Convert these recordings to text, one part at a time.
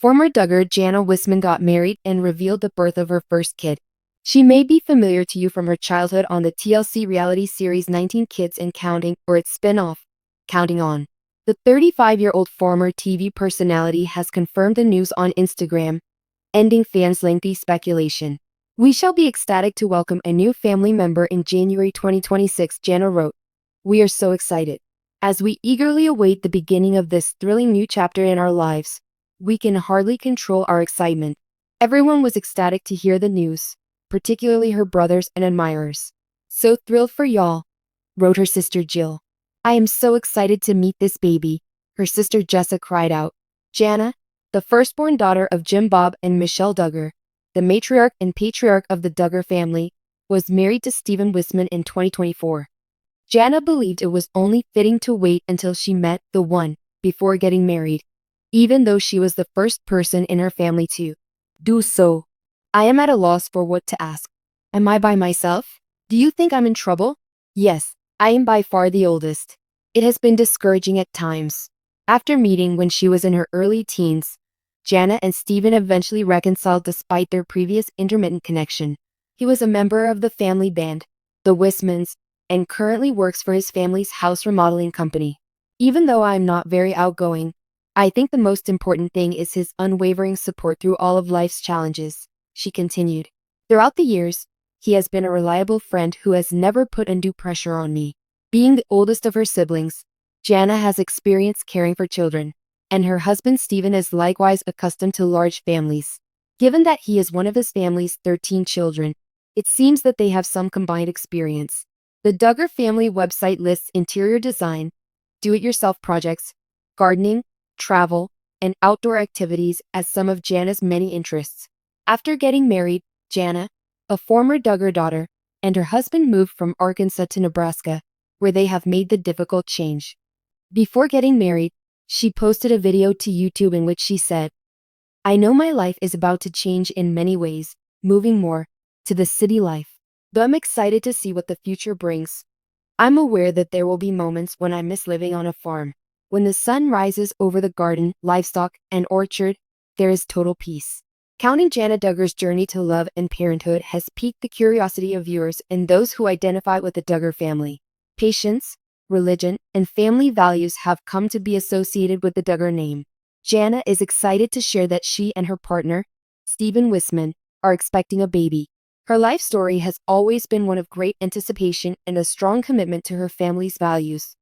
Former Duggar Jana Wissmann got married and revealed the birth of her first kid. She may be familiar to you from her childhood on the TLC reality series 19 Kids and Counting, or its spin-off, Counting On. The 35-year-old former TV personality has confirmed the news on Instagram, ending fans' lengthy speculation. "We shall be ecstatic to welcome a new family member in January 2026, Jana wrote. "We are so excited. As we eagerly await the beginning of this thrilling new chapter in our lives, we can hardly control our excitement." Everyone was ecstatic to hear the news, particularly her brothers and admirers. "So thrilled for y'all," wrote her sister Jill. "I am so excited to meet this baby," her sister Jessa cried out. Jana, the firstborn daughter of Jim Bob and Michelle Duggar, the matriarch and patriarch of the Duggar family, was married to Stephen Wissmann in 2024. Jana believed it was only fitting to wait until she met the one before getting married, even though she was the first person in her family to do so. "I am at a loss for what to ask. Am I by myself? Do you think I'm in trouble? Yes, I am by far the oldest. It has been discouraging at times." After meeting when she was in her early teens, Jana and Stephen eventually reconciled despite their previous intermittent connection. He was a member of the family band, the Wissmanns, and currently works for his family's house remodeling company. "Even though I'm not very outgoing, I think the most important thing is his unwavering support through all of life's challenges," she continued. "Throughout the years, he has been a reliable friend who has never put undue pressure on me." Being the oldest of her siblings, Jana has experience caring for children, and her husband Stephen is likewise accustomed to large families. Given that he is one of his family's 13 children, it seems that they have some combined experience. The Duggar family website lists interior design, do-it-yourself projects, gardening, travel, and outdoor activities as some of Jana's many interests. After getting married, Jana, a former Duggar daughter, and her husband moved from Arkansas to Nebraska, where they have made the difficult change. Before getting married, she posted a video to YouTube in which she said, "I know my life is about to change in many ways, moving more to the city life. Though I'm excited to see what the future brings, I'm aware that there will be moments when I miss living on a farm. When the sun rises over the garden, livestock, and orchard, there is total peace." Counting Jana Duggar's journey to love and parenthood has piqued the curiosity of viewers and those who identify with the Duggar family. Patience, religion, and family values have come to be associated with the Duggar name. Jana is excited to share that she and her partner, Stephen Wissmann, are expecting a baby. Her life story has always been one of great anticipation and a strong commitment to her family's values.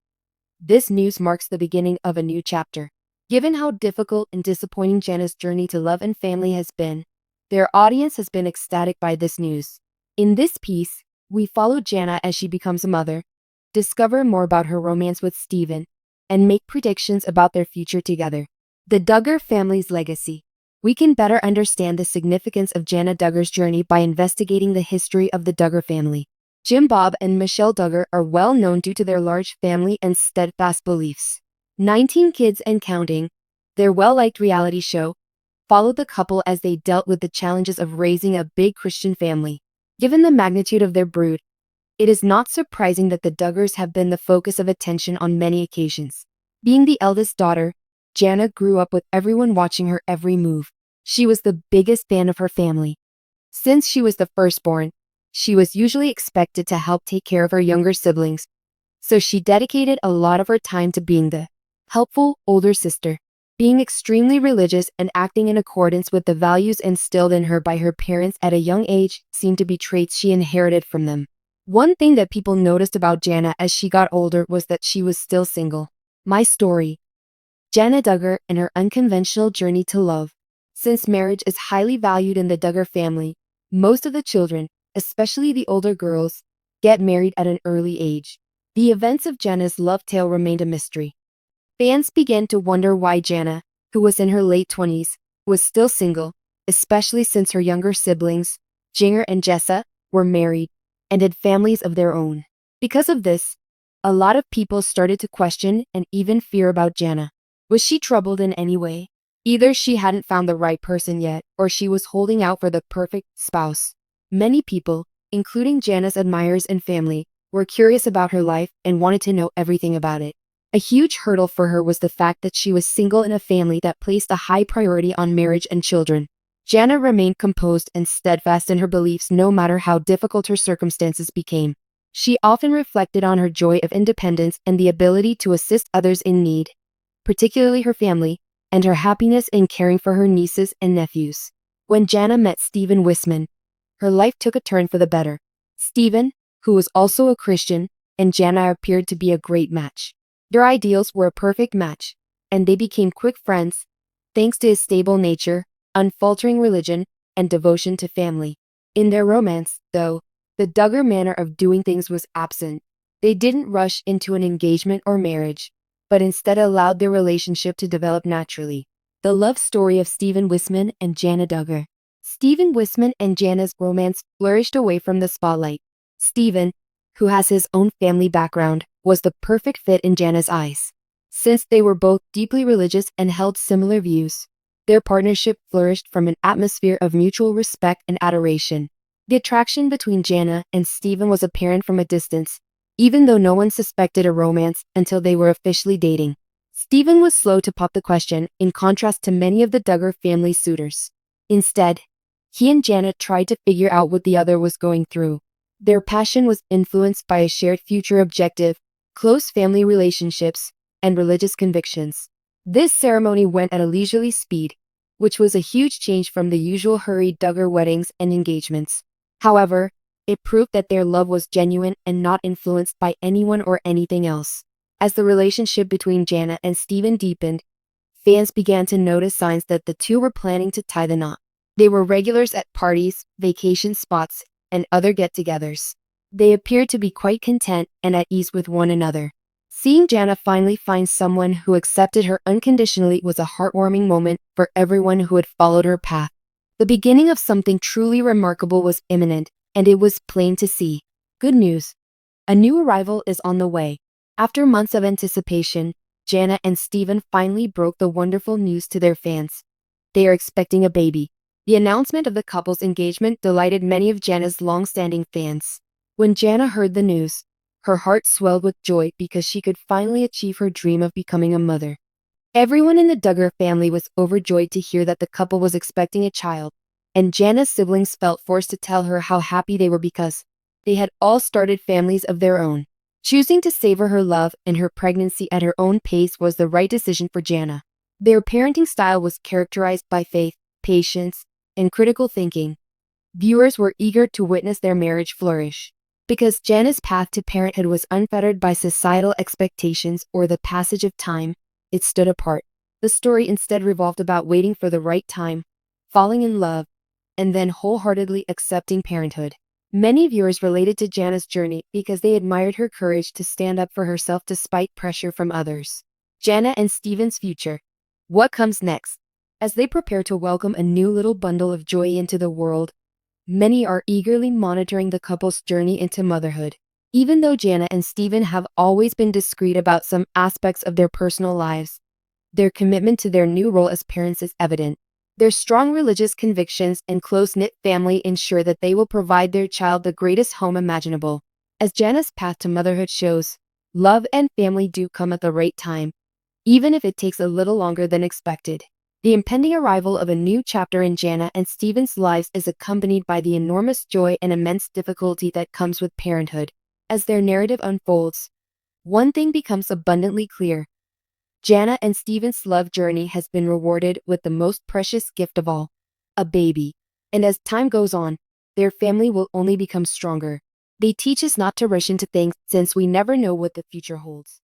This news marks the beginning of a new chapter. Given how difficult and disappointing Jana's journey to love and family has been, their audience has been ecstatic by this news. In this piece, we follow Jana as she becomes a mother, discover more about her romance with Stephen, and make predictions about their future together. The Duggar family's legacy. We can better understand the significance of Jana Duggar's journey by investigating the history of the Duggar family. Jim Bob and Michelle Duggar are well known due to their large family and steadfast beliefs. 19 Kids and Counting, their well-liked reality show, followed the couple as they dealt with the challenges of raising a big Christian family. Given the magnitude of their brood, it is not surprising that the Duggars have been the focus of attention on many occasions. Being the eldest daughter, Jana grew up with everyone watching her every move. She was the biggest fan of her family. Since she was the firstborn, she was usually expected to help take care of her younger siblings, so she dedicated a lot of her time to being the helpful older sister. Being extremely religious and acting in accordance with the values instilled in her by her parents at a young age seemed to be traits she inherited from them. One thing that people noticed about Jana as she got older was that she was still single. My story. Jana Duggar and her unconventional journey to love. Since marriage is highly valued in the Duggar family, most of the children, especially the older girls, get married at an early age. The events of Jana's love tale remained a mystery. Fans began to wonder why Jana, who was in her late 20s, was still single, especially since her younger siblings, Jinger and Jessa, were married and had families of their own. Because of this, a lot of people started to question and even fear about Jana. Was she troubled in any way? Either she hadn't found the right person yet, or she was holding out for the perfect spouse. Many people, including Jana's admirers and family, were curious about her life and wanted to know everything about it. A huge hurdle for her was the fact that she was single in a family that placed a high priority on marriage and children. Jana remained composed and steadfast in her beliefs no matter how difficult her circumstances became. She often reflected on her joy of independence and the ability to assist others in need, particularly her family, and her happiness in caring for her nieces and nephews. When Jana met Stephen Wissmann, her life took a turn for the better. Stephen, who was also a Christian, and Jana appeared to be a great match. Their ideals were a perfect match, and they became quick friends, thanks to his stable nature, unfaltering religion, and devotion to family. In their romance, though, the Duggar manner of doing things was absent. They didn't rush into an engagement or marriage, but instead allowed their relationship to develop naturally. The love story of Stephen Wissmann and Jana Duggar. Stephen Wissmann and Jana's romance flourished away from the spotlight. Stephen, who has his own family background, was the perfect fit in Jana's eyes. Since they were both deeply religious and held similar views, their partnership flourished from an atmosphere of mutual respect and adoration. The attraction between Jana and Stephen was apparent from a distance, even though no one suspected a romance until they were officially dating. Stephen was slow to pop the question, in contrast to many of the Duggar family's suitors. Instead, he and Jana tried to figure out what the other was going through. Their passion was influenced by a shared future objective, close family relationships, and religious convictions. This ceremony went at a leisurely speed, which was a huge change from the usual hurried Duggar weddings and engagements. However, it proved that their love was genuine and not influenced by anyone or anything else. As the relationship between Jana and Stephen deepened, fans began to notice signs that the two were planning to tie the knot. They were regulars at parties, vacation spots, and other get-togethers. They appeared to be quite content and at ease with one another. Seeing Jana finally find someone who accepted her unconditionally was a heartwarming moment for everyone who had followed her path. The beginning of something truly remarkable was imminent, and it was plain to see. Good news. A new arrival is on the way. After months of anticipation, Jana and Stephen finally broke the wonderful news to their fans. They are expecting a baby. The announcement of the couple's engagement delighted many of Jana's long-standing fans. When Jana heard the news, her heart swelled with joy because she could finally achieve her dream of becoming a mother. Everyone in the Duggar family was overjoyed to hear that the couple was expecting a child, and Jana's siblings felt forced to tell her how happy they were because they had all started families of their own. Choosing to savor her love and her pregnancy at her own pace was the right decision for Jana. Their parenting style was characterized by faith, patience, and critical thinking. Viewers were eager to witness their marriage flourish. Because Jana's path to parenthood was unfettered by societal expectations or the passage of time, it stood apart. The story instead revolved about waiting for the right time, falling in love, and then wholeheartedly accepting parenthood. Many viewers related to Jana's journey because they admired her courage to stand up for herself despite pressure from others. Jana and Stephen's future. What comes next? As they prepare to welcome a new little bundle of joy into the world, many are eagerly monitoring the couple's journey into motherhood. Even though Jana and Stephen have always been discreet about some aspects of their personal lives, their commitment to their new role as parents is evident. Their strong religious convictions and close-knit family ensure that they will provide their child the greatest home imaginable. As Jana's path to motherhood shows, love and family do come at the right time, even if it takes a little longer than expected. The impending arrival of a new chapter in Jana and Stephen's lives is accompanied by the enormous joy and immense difficulty that comes with parenthood. As their narrative unfolds, one thing becomes abundantly clear. Jana and Stephen's love journey has been rewarded with the most precious gift of all, a baby. And as time goes on, their family will only become stronger. They teach us not to rush into things since we never know what the future holds.